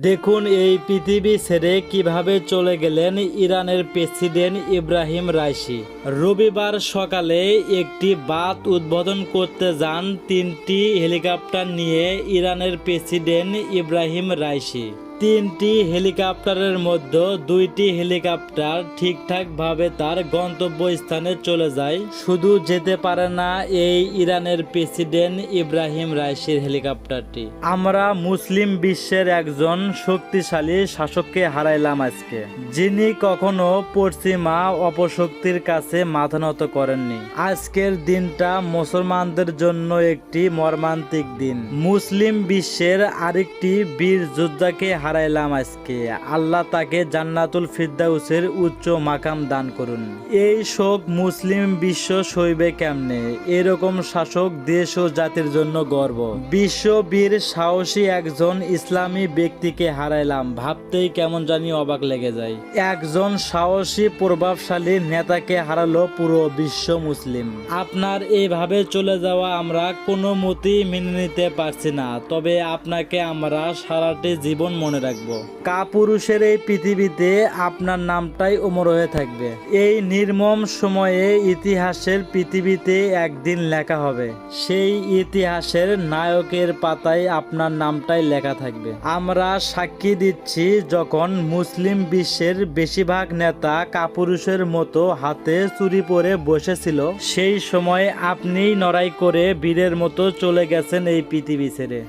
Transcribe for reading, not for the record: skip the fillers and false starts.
দেখুন এই পৃথিবী ছেড়ে কিভাবে চলে গেলেন ইরানের প্রেসিডেন্ট ইব্রাহিম রাইসি। রবিবার সকালে একটি বাঁধ উদ্বোধন করতে যান 3টি হেলিকপ্টার নিয়ে ইরানের প্রেসিডেন্ট ইব্রাহিম রাইসি। 3টি হেলিকপ্টারের মধ্যে 2টি হেলিকপ্টার ঠিকঠাকভাবে তার গন্তব্যস্থানে চলে যায়, শুধু যেতে পারে না এই ইরানের প্রেসিডেন্ট ইব্রাহিম রাইসির হেলিকপ্টারটি। আমরা মুসলিম বিশ্বের একজন শক্তিশালী শাসককে হারাইলাম আজকে, যিনি কখনো পশ্চিমা অপশক্তির কাছে মাথা নত করেননি। আজকের দিনটা মুসলমানদের জন্য একটি মর্মান্তিক দিন। মুসলিম বিশ্বের আরেকটি বীর যোদ্ধাকে হারাইলাম আজকে। আল্লাহ তাকে জান্নাতুল ফিরদাউসের উচ্চ মাকাম দান করুন। এই শোক মুসলিম বিশ্ব সইবে কেমনে? এরকম শাসক দেশ ও জাতির জন্য গর্ব। বিশ্ব বীর সাহসী একজন ইসলামী ব্যক্তিকে হারাইলাম, ভাবতেই কেমন জানি অবাক লেগে যায়। একজন সাহসী প্রভাবশালী নেতাকে হারালো পুরো বিশ্ব মুসলিম। আপনার এইভাবে চলে যাওয়া আমরা কোনো মতেই মেনে নিতে পারছি না, তবে আপনাকে আমরা সারাটি জীবন মনে রাখবো। কাপুরুষের এই পৃথিবীতে আপনার নামটাই অমর হয়ে থাকবে। এই নির্মম সময়ে ইতিহাসের পৃথিবীতে একদিন লেখা হবে, সেই ইতিহাসের নায়কের পাতায় আপনার নামটাই লেখা থাকবে। আমরা সাক্ষী দিচ্ছি, যখন মুসলিম বিশ্বের বেশিরভাগ নেতা কাপুরুষের মতো হাতে চুরি পরে বসেছিল, সেই সময় আপনি লড়াই করে বীরের মতো চলে গেছেন এই পৃথিবী ছেড়ে।